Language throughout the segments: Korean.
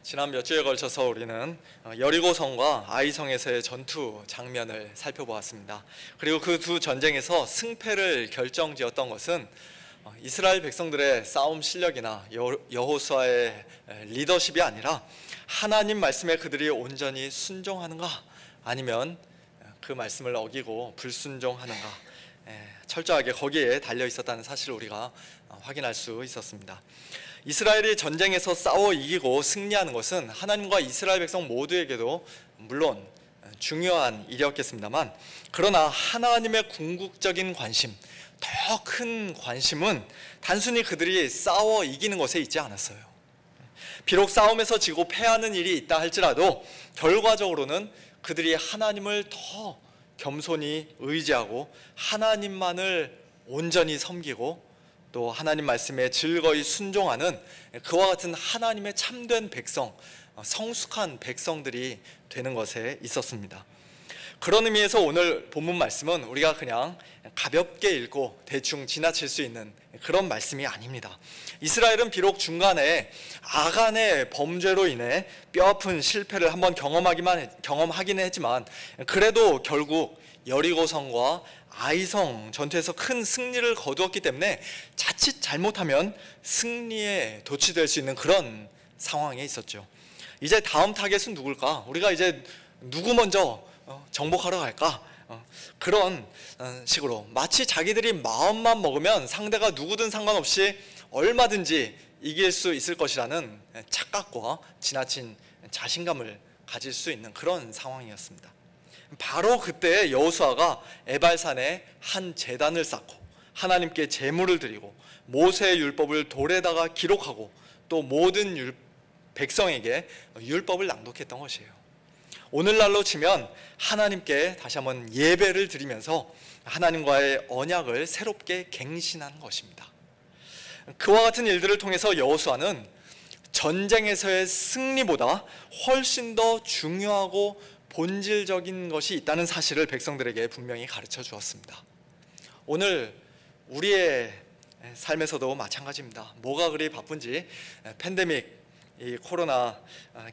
지난 몇 주에 걸쳐서 우리는 여리고성과 아이성에서의 전투 장면을 살펴보았습니다. 그리고 그 두 전쟁에서 승패를 결정지었던 것은 이스라엘 백성들의 싸움 실력이나 여호수아의 리더십이 아니라 하나님 말씀에 그들이 온전히 순종하는가, 아니면 그 말씀을 어기고 불순종하는가, 철저하게 거기에 달려 있었다는 사실을 우리가 확인할 수 있었습니다. 이스라엘이 전쟁에서 싸워 이기고 승리하는 것은 하나님과 이스라엘 백성 모두에게도 물론 중요한 일이었겠습니다만, 그러나 하나님의 궁극적인 관심, 더 큰 관심은 단순히 그들이 싸워 이기는 것에 있지 않았어요. 비록 싸움에서 지고 패하는 일이 있다 할지라도 결과적으로는 그들이 하나님을 더 겸손히 의지하고 하나님만을 온전히 섬기고 또 하나님 말씀에 즐거이 순종하는 그와 같은 하나님의 참된 백성, 성숙한 백성들이 되는 것에 있었습니다. 그런 의미에서 오늘 본문 말씀은 우리가 그냥 가볍게 읽고 대충 지나칠 수 있는 그런 말씀이 아닙니다. 이스라엘은 비록 중간에 아간의 범죄로 인해 뼈아픈 실패를 한번 경험하긴 했지만, 그래도 결국 여리고성과 아이성 전투에서 큰 승리를 거두었기 때문에 자칫 잘못하면 승리에 도취될 수 있는 그런 상황에 있었죠. 이제 다음 타겟은 누굴까? 우리가 이제 누구 먼저 정복하러 갈까? 그런 식으로 마치 자기들이 마음만 먹으면 상대가 누구든 상관없이 얼마든지 이길 수 있을 것이라는 착각과 지나친 자신감을 가질 수 있는 그런 상황이었습니다. 바로 그때 여호수아가 에발산에 한 제단을 쌓고 하나님께 제물을 드리고 모세의 율법을 돌에다가 기록하고 또 모든 백성에게 율법을 낭독했던 것이에요. 오늘날로 치면 하나님께 다시 한번 예배를 드리면서 하나님과의 언약을 새롭게 갱신하는 것입니다. 그와 같은 일들을 통해서 여호수아는 전쟁에서의 승리보다 훨씬 더 중요하고 본질적인 것이 있다는 사실을 백성들에게 분명히 가르쳐 주었습니다. 오늘 우리의 삶에서도 마찬가지입니다. 뭐가 그리 바쁜지, 팬데믹, 이 코로나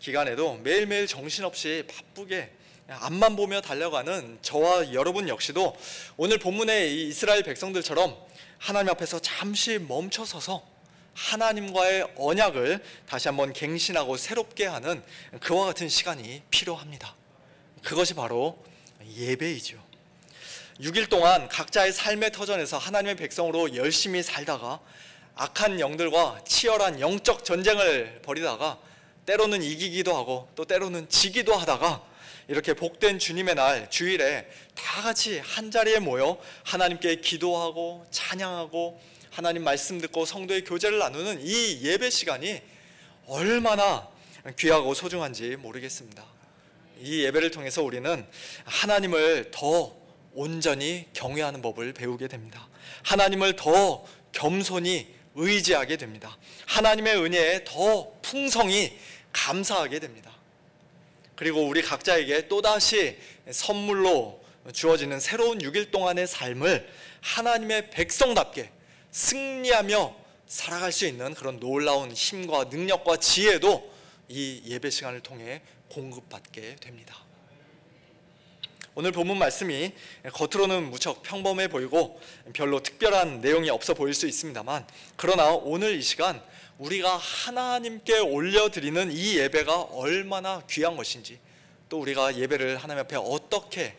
기간에도 매일매일 정신없이 바쁘게 앞만 보며 달려가는 저와 여러분 역시도 오늘 본문의 이 이스라엘 백성들처럼 하나님 앞에서 잠시 멈춰서서 하나님과의 언약을 다시 한번 갱신하고 새롭게 하는 그와 같은 시간이 필요합니다. 그것이 바로 예배이죠. 6일 동안 각자의 삶의 터전에서 하나님의 백성으로 열심히 살다가 악한 영들과 치열한 영적 전쟁을 벌이다가 때로는 이기기도 하고 또 때로는 지기도 하다가 이렇게 복된 주님의 날 주일에 다 같이 한자리에 모여 하나님께 기도하고 찬양하고 하나님 말씀 듣고 성도의 교제를 나누는 이 예배 시간이 얼마나 귀하고 소중한지 모르겠습니다. 이 예배를 통해서 우리는 하나님을 더 온전히 경외하는 법을 배우게 됩니다. 하나님을 더 겸손히 의지하게 됩니다. 하나님의 은혜에 더 풍성히 감사하게 됩니다. 그리고 우리 각자에게 또다시 선물로 주어지는 새로운 6일 동안의 삶을 하나님의 백성답게 승리하며 살아갈 수 있는 그런 놀라운 힘과 능력과 지혜도 이 예배 시간을 통해 공급받게 됩니다. 오늘 본문 말씀이 겉으로는 무척 평범해 보이고 별로 특별한 내용이 없어 보일 수 있습니다만, 그러나 오늘 이 시간 우리가 하나님께 올려드리는 이 예배가 얼마나 귀한 것인지, 또 우리가 예배를 하나님 앞에 어떻게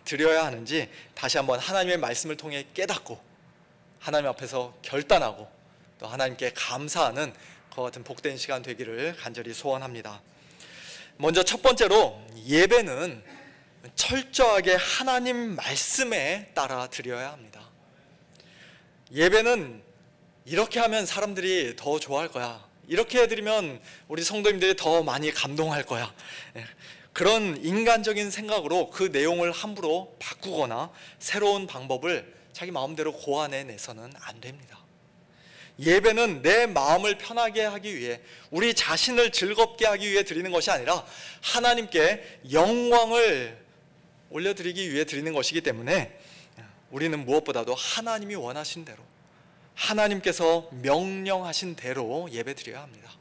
드려야 하는지 다시 한번 하나님의 말씀을 통해 깨닫고 하나님 앞에서 결단하고 또 하나님께 감사하는 그와 같은 복된 시간 되기를 간절히 소원합니다. 먼저 첫 번째로, 예배는 철저하게 하나님 말씀에 따라 드려야 합니다. 예배는 이렇게 하면 사람들이 더 좋아할 거야, 이렇게 해드리면 우리 성도님들이 더 많이 감동할 거야, 그런 인간적인 생각으로 그 내용을 함부로 바꾸거나 새로운 방법을 자기 마음대로 고안해내서는 안 됩니다. 예배는 내 마음을 편하게 하기 위해, 우리 자신을 즐겁게 하기 위해 드리는 것이 아니라 하나님께 영광을 올려드리기 위해 드리는 것이기 때문에 우리는 무엇보다도 하나님이 원하신 대로, 하나님께서 명령하신 대로 예배 드려야 합니다.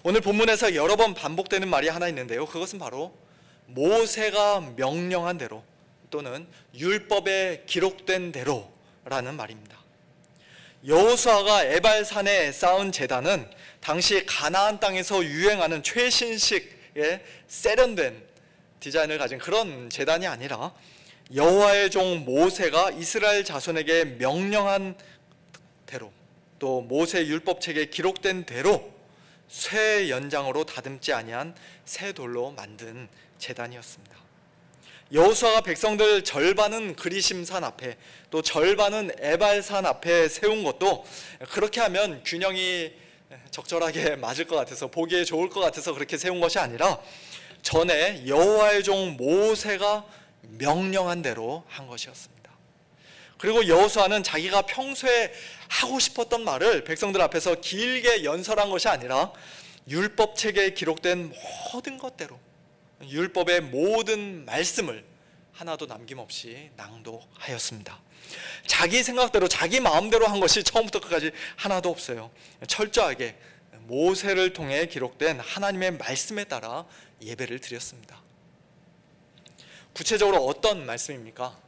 오늘 본문에서 여러 번 반복되는 말이 하나 있는데요. 그것은 바로 모세가 명령한 대로 또는 율법에 기록된 대로라는 말입니다. 여호수아가 에발산에 쌓은 제단은 당시 가나안 땅에서 유행하는 최신식의 세련된 디자인을 가진 그런 제단이 아니라 여호와의 종 모세가 이스라엘 자손에게 명령한 대로 또 모세 율법책에 기록된 대로 쇠 연장으로 다듬지 아니한 새 돌로 만든 제단이었습니다. 여호수아가 백성들 절반은 그리심산 앞에 또 절반은 에발산 앞에 세운 것도 그렇게 하면 균형이 적절하게 맞을 것 같아서 보기에 좋을 것 같아서 그렇게 세운 것이 아니라 전에 여호와의 종 모세가 명령한 대로 한 것이었습니다. 그리고 여호수아는 자기가 평소에 하고 싶었던 말을 백성들 앞에서 길게 연설한 것이 아니라 율법책에 기록된 모든 것대로 율법의 모든 말씀을 하나도 남김없이 낭독하였습니다. 자기 생각대로 자기 마음대로 한 것이 처음부터 끝까지 하나도 없어요. 철저하게 모세를 통해 기록된 하나님의 말씀에 따라 예배를 드렸습니다. 구체적으로 어떤 말씀입니까?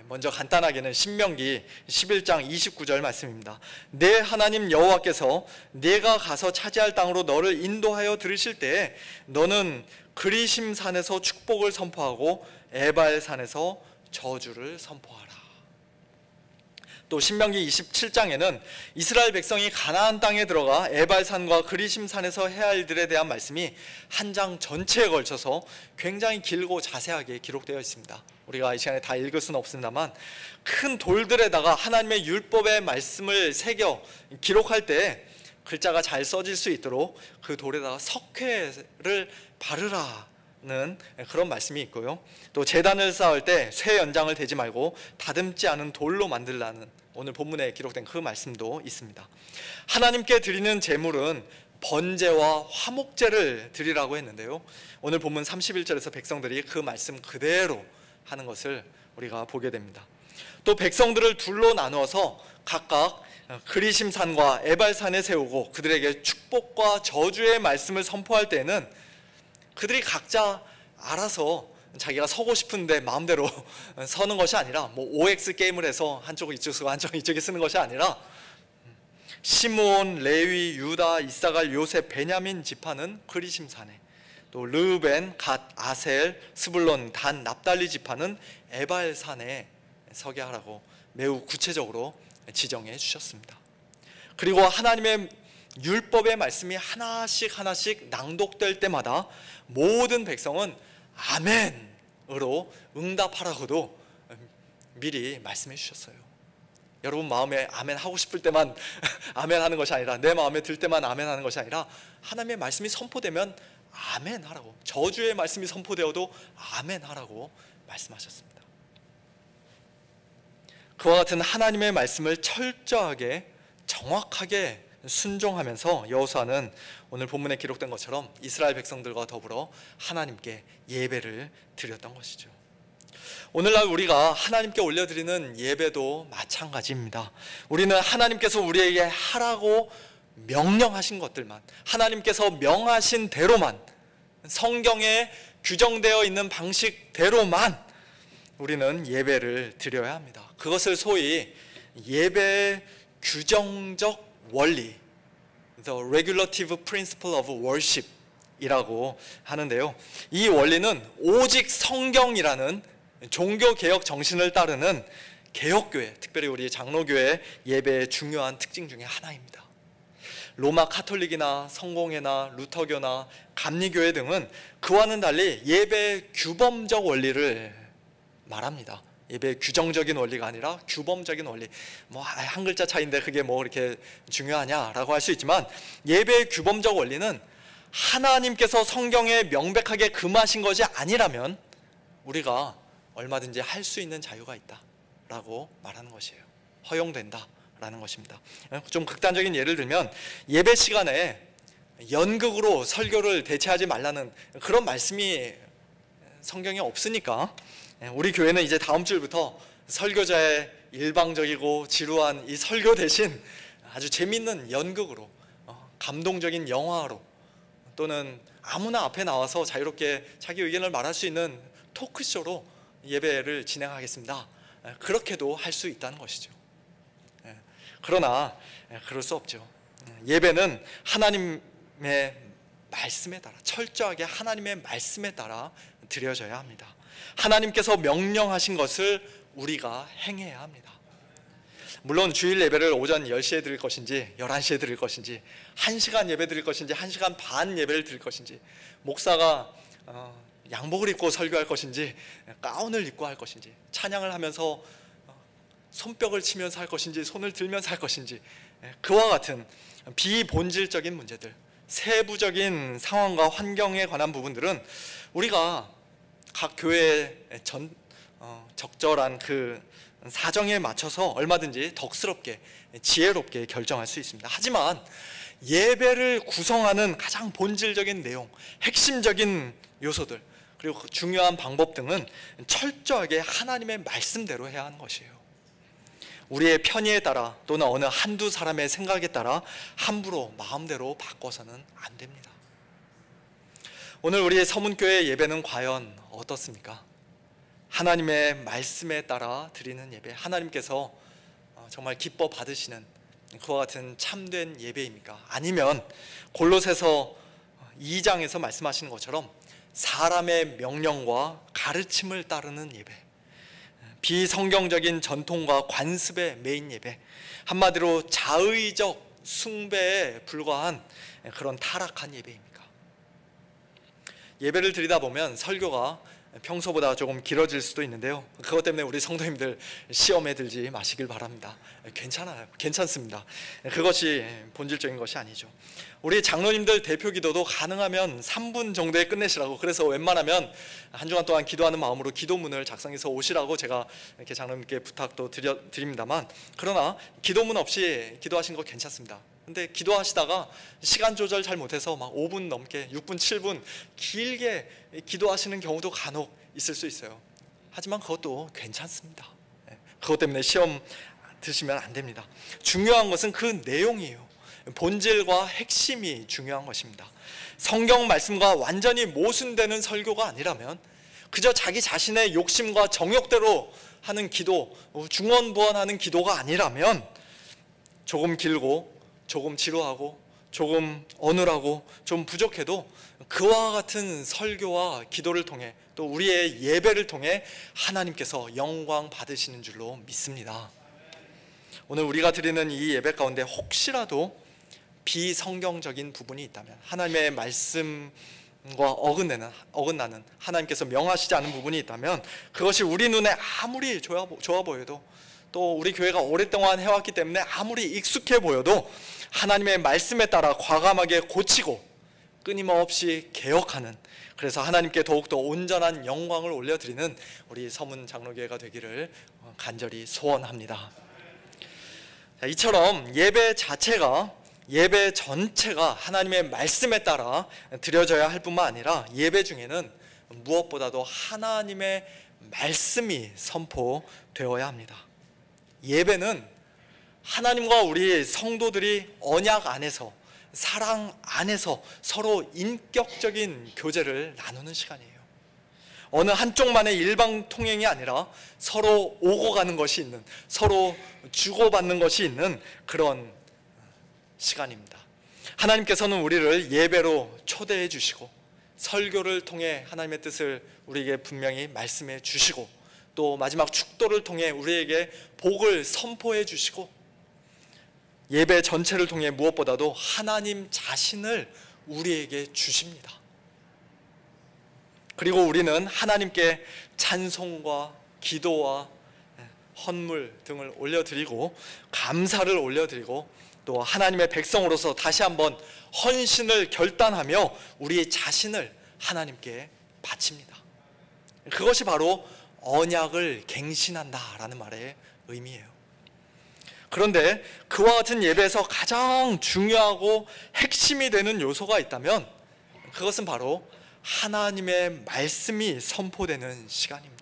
먼저 간단하게는 신명기 11장 29절 말씀입니다. 내 하나님 여호와께서 네가 가서 차지할 땅으로 너를 인도하여 들으실 때에 너는 그리심 산에서 축복을 선포하고 에발 산에서 저주를 선포하라. 또 신명기 27장에는 이스라엘 백성이 가나안 땅에 들어가 에발 산과 그리심 산에서 해야 할 일들에 대한 말씀이 한 장 전체에 걸쳐서 굉장히 길고 자세하게 기록되어 있습니다. 우리가 이 시간에 다 읽을 수는 없습니다만 큰 돌들에다가 하나님의 율법의 말씀을 새겨 기록할 때 글자가 잘 써질 수 있도록 그 돌에다가 석회를 바르라는 그런 말씀이 있고요. 또 제단을 쌓을 때 쇠 연장을 대지 말고 다듬지 않은 돌로 만들라는 오늘 본문에 기록된 그 말씀도 있습니다. 하나님께 드리는 제물은 번제와 화목제를 드리라고 했는데요. 오늘 본문 31절에서 백성들이 그 말씀 그대로 하는 것을 우리가 보게 됩니다. 또 백성들을 둘로 나누어서 각각 그리심산과 에발산에 세우고 그들에게 축복과 저주의 말씀을 선포할 때는 그들이 각자 알아서 자기가 서고 싶은데 마음대로 서는 것이 아니라 뭐 OX 게임을 해서 한쪽은 이쪽에 쓰고 한쪽은 이쪽에 쓰는 것이 아니라 시므온, 레위, 유다, 이사갈, 요셉, 베냐민 지파는 그리심산에 또 르우벤, 갓, 아셀, 스불론, 단, 납달리 지파는 에발산에 서게 하라고 매우 구체적으로 지정해 주셨습니다. 그리고 하나님의 율법의 말씀이 하나씩 하나씩 낭독될 때마다 모든 백성은 아멘으로 응답하라고도 미리 말씀해 주셨어요. 여러분 마음에 아멘 하고 싶을 때만 아멘 하는 것이 아니라 내 마음에 들 때만 아멘 하는 것이 아니라 하나님의 말씀이 선포되면 아멘 하라고, 저주의 말씀이 선포되어도 아멘 하라고 말씀하셨습니다. 그와 같은 하나님의 말씀을 철저하게 정확하게 순종하면서 여호수아는 오늘 본문에 기록된 것처럼 이스라엘 백성들과 더불어 하나님께 예배를 드렸던 것이죠. 오늘날 우리가 하나님께 올려드리는 예배도 마찬가지입니다. 우리는 하나님께서 우리에게 하라고 명령하신 것들만, 하나님께서 명하신 대로만, 성경에 규정되어 있는 방식대로만 우리는 예배를 드려야 합니다. 그것을 소위 예배의 규정적 원리, The Regulative Principle of Worship 이라고 하는데요. 이 원리는 오직 성경이라는 종교개혁 정신을 따르는 개혁교회, 특별히 우리 장로교회 예배의 중요한 특징 중에 하나입니다. 로마 카톨릭이나 성공회나 루터교나 감리교회 등은 그와는 달리 예배의 규범적 원리를 말합니다. 예배의 규정적인 원리가 아니라 규범적인 원리. 뭐 한 글자 차이인데 그게 뭐 이렇게 중요하냐라고 할 수 있지만 예배의 규범적 원리는 하나님께서 성경에 명백하게 금하신 것이 아니라면 우리가 얼마든지 할 수 있는 자유가 있다라고 말하는 것이에요. 허용된다라는 것입니다. 좀 극단적인 예를 들면 예배 시간에 연극으로 설교를 대체하지 말라는 그런 말씀이 성경에 없으니까 우리 교회는 이제 다음 주부터 설교자의 일방적이고 지루한 이 설교 대신 아주 재밌는 연극으로 감동적인 영화로 또는 아무나 앞에 나와서 자유롭게 자기 의견을 말할 수 있는 토크쇼로 예배를 진행하겠습니다, 그렇게도 할 수 있다는 것이죠. 그러나 그럴 수 없죠. 예배는 하나님의 말씀에 따라, 철저하게 하나님의 말씀에 따라 드려져야 합니다. 하나님께서 명령하신 것을 우리가 행해야 합니다. 물론 주일 예배를 오전 10시에 드릴 것인지 11시에 드릴 것인지, 1시간 예배 드릴 것인지 1시간 반 예배를 드릴 것인지, 목사가 양복을 입고 설교할 것인지 가운을 입고 할 것인지, 찬양을 하면서 손뼉을 치면서 할 것인지 손을 들면서 할 것인지, 그와 같은 비본질적인 문제들, 세부적인 상황과 환경에 관한 부분들은 우리가 각 교회의 적절한 그 사정에 맞춰서 얼마든지 덕스럽게 지혜롭게 결정할 수 있습니다. 하지만 예배를 구성하는 가장 본질적인 내용, 핵심적인 요소들, 그리고 중요한 방법 등은 철저하게 하나님의 말씀대로 해야 하는 것이에요. 우리의 편의에 따라 또는 어느 한두 사람의 생각에 따라 함부로 마음대로 바꿔서는 안 됩니다. 오늘 우리의 서문교회 예배는 과연 어떻습니까? 하나님의 말씀에 따라 드리는 예배, 하나님께서 정말 기뻐 받으시는 그와 같은 참된 예배입니까? 아니면 골로새서 2장에서 말씀하시는 것처럼 사람의 명령과 가르침을 따르는 예배, 비성경적인 전통과 관습의 메인 예배, 한마디로 자의적 숭배에 불과한 그런 타락한 예배입니까? 예배를 드리다 보면 설교가 평소보다 조금 길어질 수도 있는데요, 그것 때문에 우리 성도님들 시험에 들지 마시길 바랍니다. 괜찮아요, 괜찮습니다. 그것이 본질적인 것이 아니죠. 우리 장로님들 대표 기도도 가능하면 3분 정도에 끝내시라고, 그래서 웬만하면 한 주간 동안 기도하는 마음으로 기도문을 작성해서 오시라고 제가 이렇게 장로님께 부탁도 드립니다만, 그러나 기도문 없이 기도하시는 거 괜찮습니다. 근데 기도하시다가 시간 조절 잘 못해서 막 5분 넘게 6분 7분 길게 기도하시는 경우도 간혹 있을 수 있어요. 하지만 그것도 괜찮습니다. 그것 때문에 시험 드시면 안 됩니다. 중요한 것은 그 내용이에요. 본질과 핵심이 중요한 것입니다. 성경 말씀과 완전히 모순되는 설교가 아니라면, 그저 자기 자신의 욕심과 정욕대로 하는 기도, 중언부언하는 기도가 아니라면, 조금 길고 조금 지루하고 조금 어눌하고 좀 부족해도 그와 같은 설교와 기도를 통해 또 우리의 예배를 통해 하나님께서 영광 받으시는 줄로 믿습니다. 오늘 우리가 드리는 이 예배 가운데 혹시라도 비성경적인 부분이 있다면, 하나님의 말씀과 어긋나는 하나님께서 명하시지 않은 부분이 있다면, 그것이 우리 눈에 아무리 좋아 보여도, 또 우리 교회가 오랫동안 해왔기 때문에 아무리 익숙해 보여도 하나님의 말씀에 따라 과감하게 고치고 끊임없이 개혁하는, 그래서 하나님께 더욱더 온전한 영광을 올려드리는 우리 서문 장로교회가 되기를 간절히 소원합니다. 이처럼 예배 자체가, 예배 전체가 하나님의 말씀에 따라 드려져야 할 뿐만 아니라, 예배 중에는 무엇보다도 하나님의 말씀이 선포되어야 합니다. 예배는 하나님과 우리 성도들이 언약 안에서, 사랑 안에서 서로 인격적인 교제를 나누는 시간이에요. 어느 한쪽만의 일방통행이 아니라 서로 오고 가는 것이 있는, 서로 주고받는 것이 있는 그런 시간입니다. 하나님께서는 우리를 예배로 초대해 주시고, 설교를 통해 하나님의 뜻을 우리에게 분명히 말씀해 주시고, 또 마지막 축도를 통해 우리에게 복을 선포해 주시고, 예배 전체를 통해 무엇보다도 하나님 자신을 우리에게 주십니다. 그리고 우리는 하나님께 찬송과 기도와 헌물 등을 올려드리고, 감사를 올려드리고, 또 하나님의 백성으로서 다시 한번 헌신을 결단하며 우리 자신을 하나님께 바칩니다. 그것이 바로 언약을 갱신한다라는 말의 의미예요. 그런데 그와 같은 예배에서 가장 중요하고 핵심이 되는 요소가 있다면, 그것은 바로 하나님의 말씀이 선포되는 시간입니다.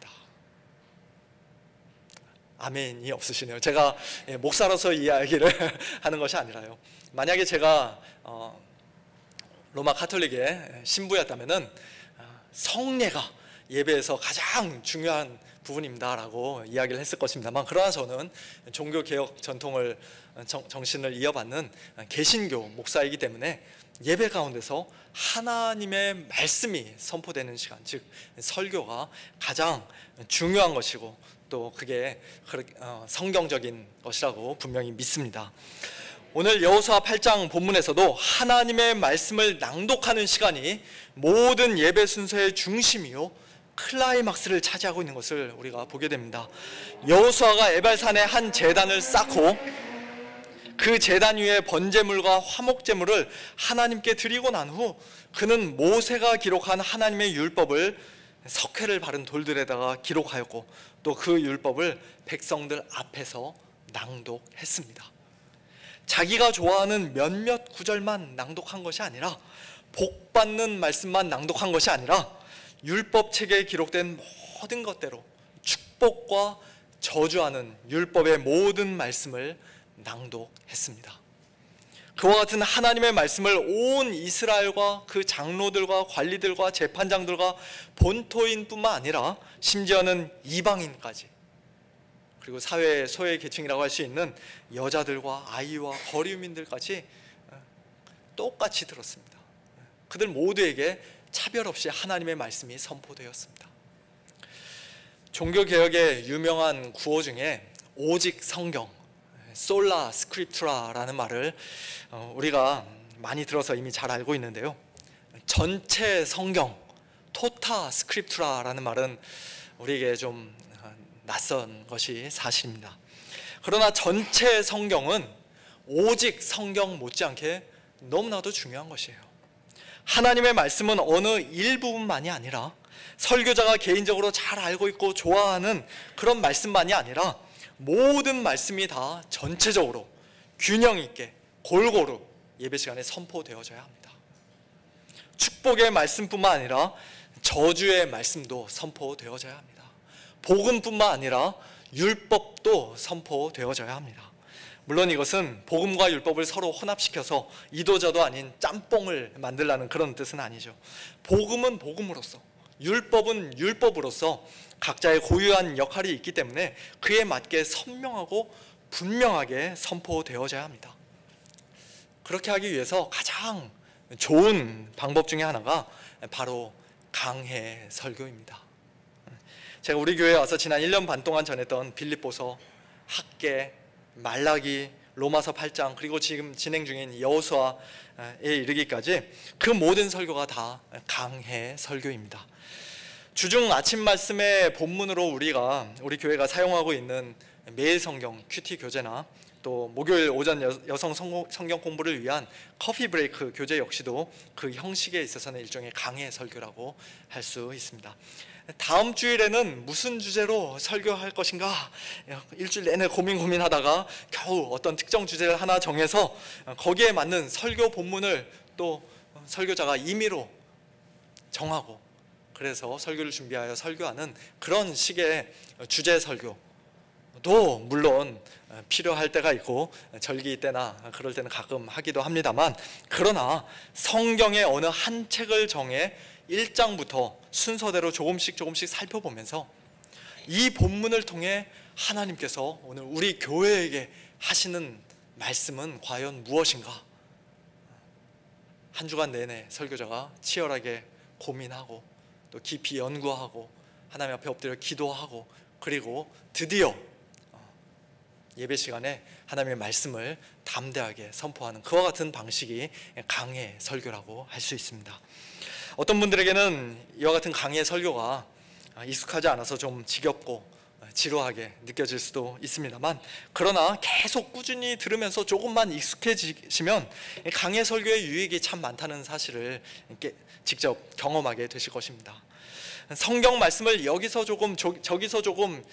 아멘이 없으시네요. 제가 목사로서 이 이야기를 하는 것이 아니라요, 만약에 제가 로마 카톨릭의 신부였다면은 성례가 예배에서 가장 중요한 부분입니다라고 이야기를 했을 것입니다만, 그러나 저는 종교개혁 전통을 정신을 이어받는 개신교 목사이기 때문에 예배 가운데서 하나님의 말씀이 선포되는 시간, 즉 설교가 가장 중요한 것이고 또 그게 성경적인 것이라고 분명히 믿습니다. 오늘 여호수아 8장 본문에서도 하나님의 말씀을 낭독하는 시간이 모든 예배 순서의 중심이요 클라이막스를 차지하고 있는 것을 우리가 보게 됩니다. 여호수아가 에발산에 한 제단을 쌓고 그 제단 위에 번제물과 화목제물을 하나님께 드리고 난 후 그는 모세가 기록한 하나님의 율법을 석회를 바른 돌들에다가 기록하였고 또 그 율법을 백성들 앞에서 낭독했습니다. 자기가 좋아하는 몇몇 구절만 낭독한 것이 아니라, 복받는 말씀만 낭독한 것이 아니라 율법책에 기록된 모든 것대로 축복과 저주하는 율법의 모든 말씀을 낭독했습니다. 그와 같은 하나님의 말씀을 온 이스라엘과 그 장로들과 관리들과 재판장들과 본토인뿐만 아니라 심지어는 이방인까지, 그리고 사회의 소외 계층이라고 할 수 있는 여자들과 아이와 거류민들까지 똑같이 들었습니다. 그들 모두에게 차별 없이 하나님의 말씀이 선포되었습니다. 종교개혁의 유명한 구호 중에 오직 성경, 솔라 스크립투라라는 말을 우리가 많이 들어서 이미 잘 알고 있는데요, 전체 성경, 토타 스크립투라라는 말은 우리에게 좀 낯선 것이 사실입니다. 그러나 전체 성경은 오직 성경 못지않게 너무나도 중요한 것이에요. 하나님의 말씀은 어느 일부분만이 아니라, 설교자가 개인적으로 잘 알고 있고 좋아하는 그런 말씀만이 아니라 모든 말씀이 다 전체적으로 균형 있게 골고루 예배 시간에 선포되어져야 합니다. 축복의 말씀뿐만 아니라 저주의 말씀도 선포되어져야 합니다. 복음뿐만 아니라 율법도 선포되어져야 합니다. 물론 이것은 복음과 율법을 서로 혼합시켜서 이도저도 아닌 짬뽕을 만들라는 그런 뜻은 아니죠. 복음은 복음으로서, 율법은 율법으로서 각자의 고유한 역할이 있기 때문에 그에 맞게 선명하고 분명하게 선포되어져야 합니다. 그렇게 하기 위해서 가장 좋은 방법 중에 하나가 바로 강해 설교입니다. 제가 우리 교회에 와서 지난 1년 반 동안 전했던 빌립보서, 학개, 말라기, 로마서 8장, 그리고 지금 진행 중인 여호수아에 이르기까지 그 모든 설교가 다 강해 설교입니다. 주중 아침 말씀의 본문으로 우리 교회가 사용하고 있는 매일 성경 큐티 교재나 또 목요일 오전 여성 성경 공부를 위한 커피 브레이크 교재 역시도 그 형식에 있어서는 일종의 강해 설교라고 할 수 있습니다. 다음 주일에는 무슨 주제로 설교할 것인가 일주일 내내 고민하다가 겨우 어떤 특정 주제를 하나 정해서 거기에 맞는 설교 본문을 또 설교자가 임의로 정하고, 그래서 설교를 준비하여 설교하는 그런 식의 주제 설교도 물론 필요할 때가 있고 절기 때나 그럴 때는 가끔 하기도 합니다만, 그러나 성경의 어느 한 책을 정해 1장부터 순서대로 조금씩 살펴보면서 이 본문을 통해 하나님께서 오늘 우리 교회에게 하시는 말씀은 과연 무엇인가, 한 주간 내내 설교자가 치열하게 고민하고 또 깊이 연구하고 하나님 앞에 엎드려 기도하고, 그리고 드디어 예배 시간에 하나님의 말씀을 담대하게 선포하는 그와 같은 방식이 강해 설교라고 할 수 있습니다. 어떤 분들에게는 이와 같은 강해 설교가 익숙하지 않아서 좀 지겹고 지루하게 느껴질 수도 있습니다만, 그러나 계속 꾸준히 들으면서 조금만 익숙해지시면 강해 설교의 유익이 참 많다는 사실을 직접 경험하게 되실 것입니다. 성경 말씀을 여기서 조금 저기서 조금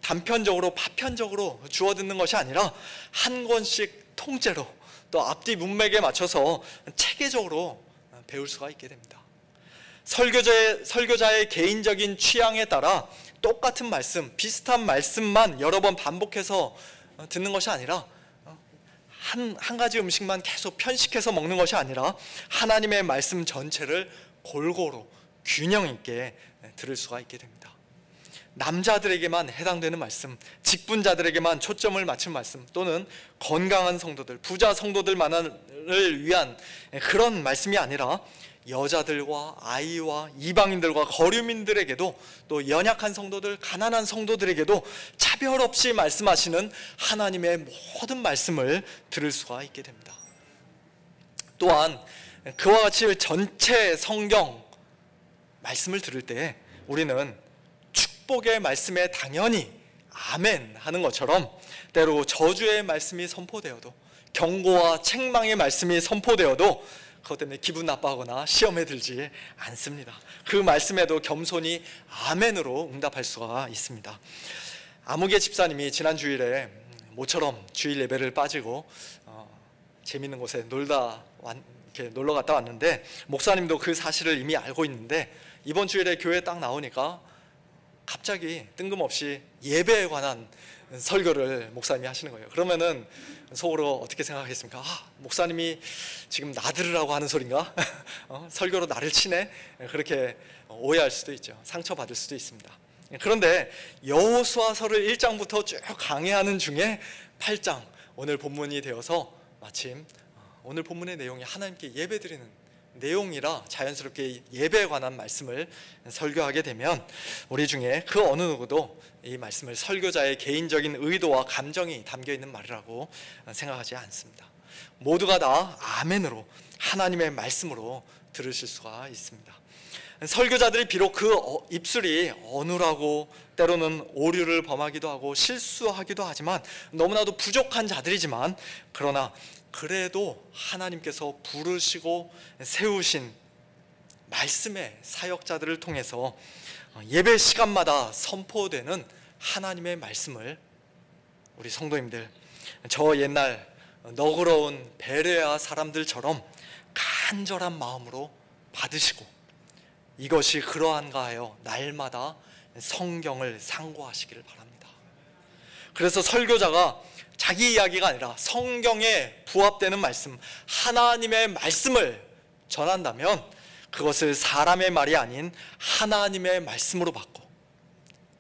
단편적으로 파편적으로 주워 듣는 것이 아니라 한 권씩 통째로 또 앞뒤 문맥에 맞춰서 체계적으로 배울 수가 있게 됩니다. 설교자의 개인적인 취향에 따라 똑같은 말씀, 비슷한 말씀만 여러 번 반복해서 듣는 것이 아니라 한 가지 음식만 계속 편식해서 먹는 것이 아니라 하나님의 말씀 전체를 골고루 균형 있게 들을 수가 있게 됩니다. 남자들에게만 해당되는 말씀, 직분자들에게만 초점을 맞춘 말씀, 또는 건강한 성도들, 부자 성도들만을 위한 그런 말씀이 아니라 여자들과 아이와 이방인들과 거류민들에게도, 또 연약한 성도들, 가난한 성도들에게도 차별 없이 말씀하시는 하나님의 모든 말씀을 들을 수가 있게 됩니다. 또한 그와 같이 전체 성경 말씀을 들을 때 우리는 축복의 말씀에 당연히 아멘 하는 것처럼, 때로 저주의 말씀이 선포되어도, 경고와 책망의 말씀이 선포되어도 그것 때문에 기분 나빠하거나 시험에 들지 않습니다. 그 말씀에도 겸손히 아멘으로 응답할 수가 있습니다. 아무개 집사님이 지난 주일에 모처럼 주일 예배를 빠지고 재밌는 곳에 이렇게 놀러 갔다 왔는데, 목사님도 그 사실을 이미 알고 있는데 이번 주일에 교회에 딱 나오니까 갑자기 뜬금없이 예배에 관한 설교를 목사님이 하시는 거예요. 그러면은 속으로 어떻게 생각하겠습니까? 목사님이 지금 나 들으라고 하는 소린가? 설교로 나를 치네? 그렇게 오해할 수도 있죠. 상처받을 수도 있습니다. 그런데 여호수아서를 1장부터 쭉 강해하는 중에 8장, 오늘 본문이 되어서 마침 오늘 본문의 내용이 하나님께 예배드리는 내용이라 자연스럽게 예배에 관한 말씀을 설교하게 되면 우리 중에 그 어느 누구도 이 말씀을 설교자의 개인적인 의도와 감정이 담겨있는 말이라고 생각하지 않습니다. 모두가 다 아멘으로, 하나님의 말씀으로 들으실 수가 있습니다. 설교자들이 비록 그 입술이 어눌하고 때로는 오류를 범하기도 하고 실수하기도 하지만, 너무나도 부족한 자들이지만, 그러나 그래도 하나님께서 부르시고 세우신 말씀의 사역자들을 통해서 예배 시간마다 선포되는 하나님의 말씀을 우리 성도님들, 저 옛날 너그러운 베레아 사람들처럼 간절한 마음으로 받으시고, 이것이 그러한가 하여 날마다 성경을 상고하시기를 바랍니다. 그래서 설교자가 자기 이야기가 아니라 성경에 부합되는 말씀, 하나님의 말씀을 전한다면 그것을 사람의 말이 아닌 하나님의 말씀으로 받고,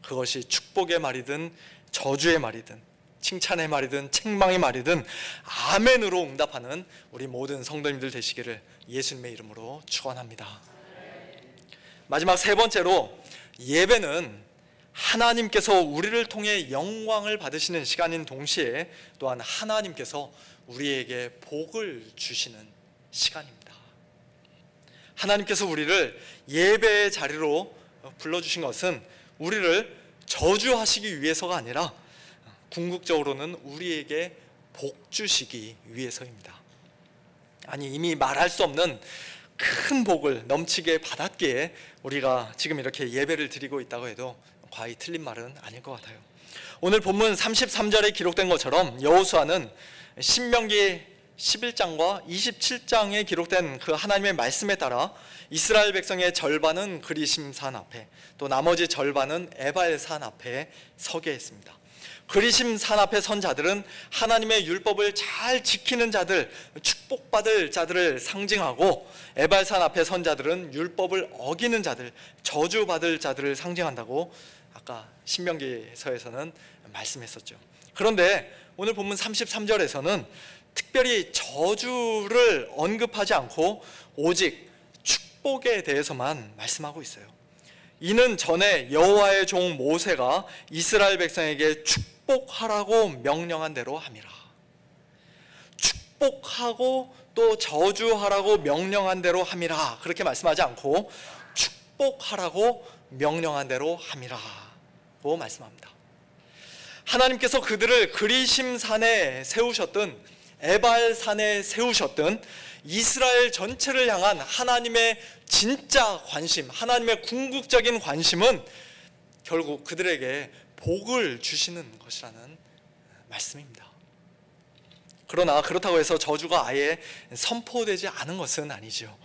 그것이 축복의 말이든 저주의 말이든 칭찬의 말이든 책망의 말이든 아멘으로 응답하는 우리 모든 성도님들 되시기를 예수님의 이름으로 축원합니다. 마지막 세 번째로, 예배는 하나님께서 우리를 통해 영광을 받으시는 시간인 동시에 또한 하나님께서 우리에게 복을 주시는 시간입니다. 하나님께서 우리를 예배의 자리로 불러주신 것은 우리를 저주하시기 위해서가 아니라 궁극적으로는 우리에게 복 주시기 위해서입니다. 아니, 이미 말할 수 없는 큰 복을 넘치게 받았기에 우리가 지금 이렇게 예배를 드리고 있다고 해도 과히 틀린 말은 아닐 것 같아요. 오늘 본문 33절에 기록된 것처럼 여호수아는 신명기 11장과 27장에 기록된 그 하나님의 말씀에 따라 이스라엘 백성의 절반은 그리심산 앞에, 또 나머지 절반은 에발산 앞에 서게 했습니다. 그리심산 앞에 선 자들은 하나님의 율법을 잘 지키는 자들, 축복받을 자들을 상징하고, 에발산 앞에 선 자들은 율법을 어기는 자들, 저주받을 자들을 상징한다고 아까 신명기서에서는 말씀했었죠. 그런데 오늘 본문 33절에서는 특별히 저주를 언급하지 않고 오직 축복에 대해서만 말씀하고 있어요. 이는 전에 여호와의 종 모세가 이스라엘 백성에게 축복하라고 명령한 대로 함이라. 축복하고 또 저주하라고 명령한 대로 함이라, 그렇게 말씀하지 않고 축복하라고 명령한 대로 함이라고 말씀합니다. 하나님께서 그들을 그리심산에 세우셨든 에발산에 세우셨든 이스라엘 전체를 향한 하나님의 진짜 관심, 하나님의 궁극적인 관심은 결국 그들에게 복을 주시는 것이라는 말씀입니다. 그러나 그렇다고 해서 저주가 아예 선포되지 않은 것은 아니죠.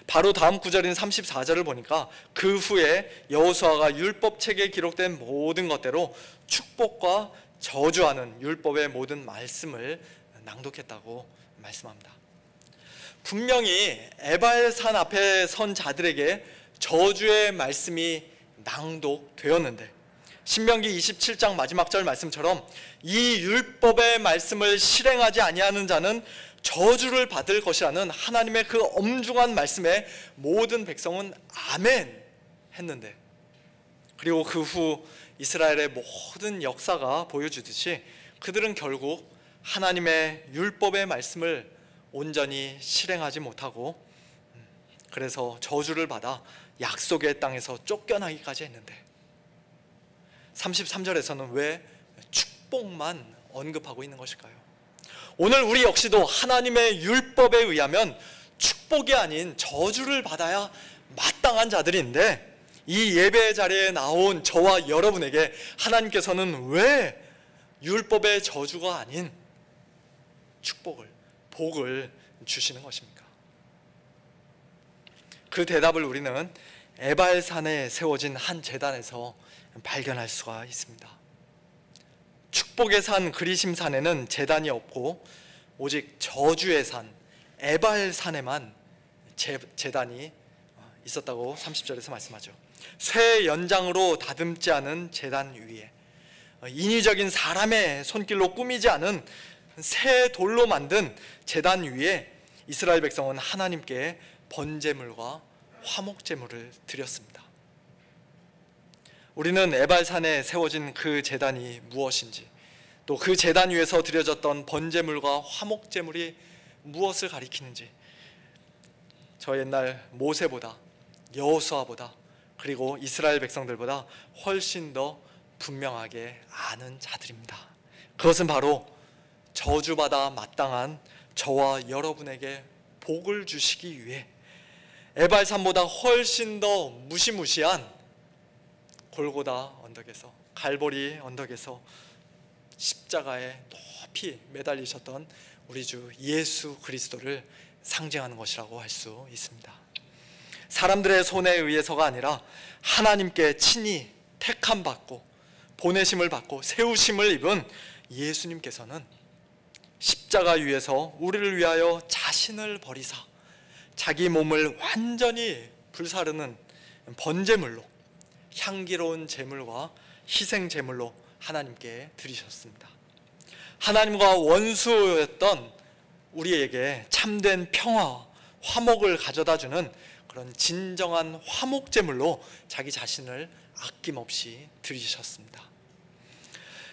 바로 다음 구절인 34절을 보니까 그 후에 여호수아가 율법책에 기록된 모든 것대로 축복과 저주하는 율법의 모든 말씀을 낭독했다고 말씀합니다. 분명히 에발산 앞에 선 자들에게 저주의 말씀이 낭독되었는데 신명기 27장 마지막 절 말씀처럼 이 율법의 말씀을 실행하지 아니하는 자는 저주를 받을 것이라는 하나님의 그 엄중한 말씀에 모든 백성은 아멘 했는데, 그리고 그 후 이스라엘의 모든 역사가 보여주듯이 그들은 결국 하나님의 율법의 말씀을 온전히 실행하지 못하고 그래서 저주를 받아 약속의 땅에서 쫓겨나기까지 했는데 33절에서는 왜 축복만 언급하고 있는 것일까요? 오늘 우리 역시도 하나님의 율법에 의하면 축복이 아닌 저주를 받아야 마땅한 자들인데 이 예배 자리에 나온 저와 여러분에게 하나님께서는 왜 율법의 저주가 아닌 축복을, 복을 주시는 것입니까? 그 대답을 우리는 에발산에 세워진 한 제단에서 발견할 수가 있습니다. 축복의 산 그리심산에는 제단이 없고 오직 저주의 산 에발산에만 제단이 있었다고 30절에서 말씀하죠. 쇠 연장으로 다듬지 않은 제단 위에 인위적인 사람의 손길로 꾸미지 않은 새 돌로 만든 제단 위에 이스라엘 백성은 하나님께 번제물과 화목제물을 드렸습니다. 우리는 에발산에 세워진 그 제단이 무엇인지, 또 그 제단 위에서 드려졌던 번제물과 화목제물이 무엇을 가리키는지 저 옛날 모세보다, 여호수아보다, 그리고 이스라엘 백성들보다 훨씬 더 분명하게 아는 자들입니다. 그것은 바로 저주받아 마땅한 저와 여러분에게 복을 주시기 위해 에발산보다 훨씬 더 무시무시한 골고다 언덕에서, 갈보리 언덕에서 십자가에 높이 매달리셨던 우리 주 예수 그리스도를 상징하는 것이라고 할 수 있습니다. 사람들의 손에 의해서가 아니라 하나님께 친히 택함 받고 보내심을 받고 세우심을 입은 예수님께서는 십자가 위에서 우리를 위하여 자신을 버리사 자기 몸을 완전히 불사르는 번제물로, 향기로운 제물과 희생 제물로 하나님께 드리셨습니다. 하나님과 원수였던 우리에게 참된 평화, 화목을 가져다주는 그런 진정한 화목 제물로 자기 자신을 아낌없이 드리셨습니다.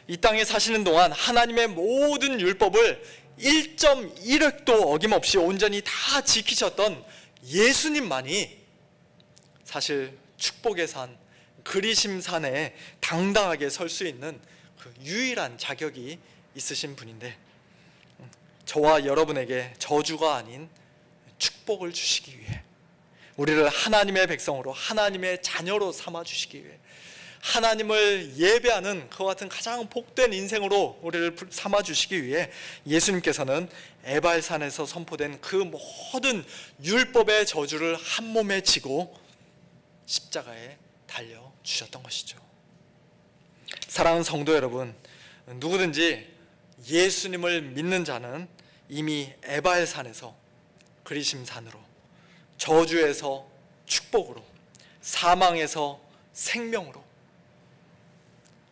이 땅에 사시는 동안 하나님의 모든 율법을 1.1획도 어김없이 온전히 다 지키셨던 예수님만이 사실 축복의 산, 그리심산에 당당하게 설 수 있는 그 유일한 자격이 있으신 분인데 저와 여러분에게 저주가 아닌 축복을 주시기 위해, 우리를 하나님의 백성으로, 하나님의 자녀로 삼아 주시기 위해, 하나님을 예배하는 그와 같은 가장 복된 인생으로 우리를 삼아 주시기 위해 예수님께서는 에발산에서 선포된 그 모든 율법의 저주를 한 몸에 지고 십자가에 달려 주셨던 것이죠. 사랑하는 성도 여러분, 누구든지 예수님을 믿는 자는 이미 에발산에서 그리심산으로, 저주에서 축복으로, 사망에서 생명으로,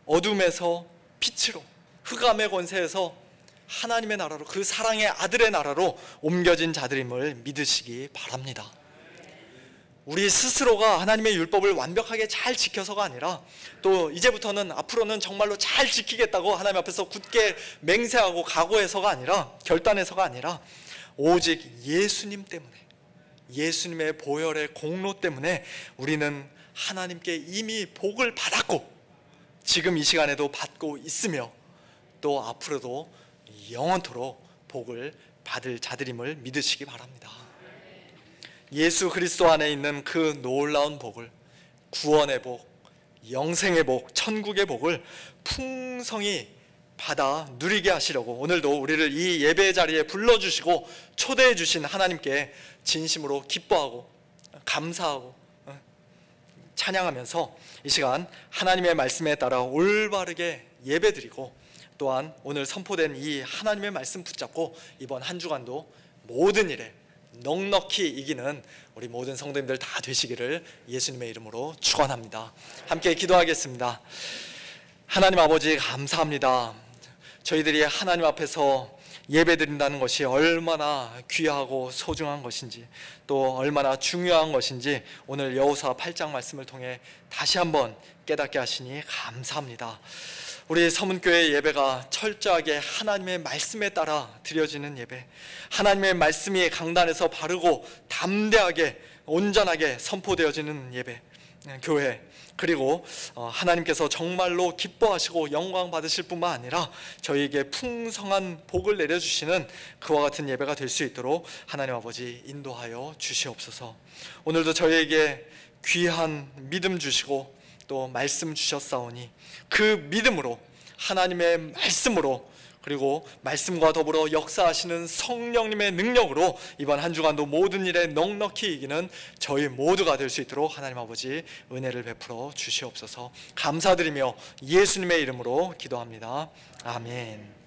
어둠에서 빛으로, 흑암의 권세에서 하나님의 나라로, 그 사랑의 아들의 나라로 옮겨진 자들임을 믿으시기 바랍니다. 우리 스스로가 하나님의 율법을 완벽하게 잘 지켜서가 아니라, 또 이제부터는 앞으로는 정말로 잘 지키겠다고 하나님 앞에서 굳게 맹세하고 각오해서가 아니라, 결단해서가 아니라 오직 예수님 때문에, 예수님의 보혈의 공로 때문에 우리는 하나님께 이미 복을 받았고 지금 이 시간에도 받고 있으며 또 앞으로도 영원토록 복을 받을 자들임을 믿으시기 바랍니다. 예수 그리스도 안에 있는 그 놀라운 복을, 구원의 복, 영생의 복, 천국의 복을 풍성히 받아 누리게 하시려고 오늘도 우리를 이 예배 자리에 불러주시고 초대해 주신 하나님께 진심으로 기뻐하고 감사하고 찬양하면서 이 시간 하나님의 말씀에 따라 올바르게 예배드리고 또한 오늘 선포된 이 하나님의 말씀 붙잡고 이번 한 주간도 모든 일에 넉넉히 이기는 우리 모든 성도님들 다 되시기를 예수님의 이름으로 축원합니다. 함께 기도하겠습니다. 하나님 아버지, 감사합니다. 저희들이 하나님 앞에서 예배드린다는 것이 얼마나 귀하고 소중한 것인지, 또 얼마나 중요한 것인지 오늘 여호수아 8장 말씀을 통해 다시 한번 깨닫게 하시니 감사합니다. 우리 서문교회 예배가 철저하게 하나님의 말씀에 따라 드려지는 예배, 하나님의 말씀이 강단에서 바르고 담대하게 온전하게 선포되어지는 예배, 교회, 그리고 하나님께서 정말로 기뻐하시고 영광 받으실 뿐만 아니라 저희에게 풍성한 복을 내려주시는 그와 같은 예배가 될 수 있도록 하나님 아버지 인도하여 주시옵소서. 오늘도 저희에게 귀한 믿음 주시고 또 말씀 주셨사오니 그 믿음으로, 하나님의 말씀으로, 그리고 말씀과 더불어 역사하시는 성령님의 능력으로 이번 한 주간도 모든 일에 넉넉히 이기는 저희 모두가 될 수 있도록 하나님 아버지 은혜를 베풀어 주시옵소서. 감사드리며 예수님의 이름으로 기도합니다. 아멘.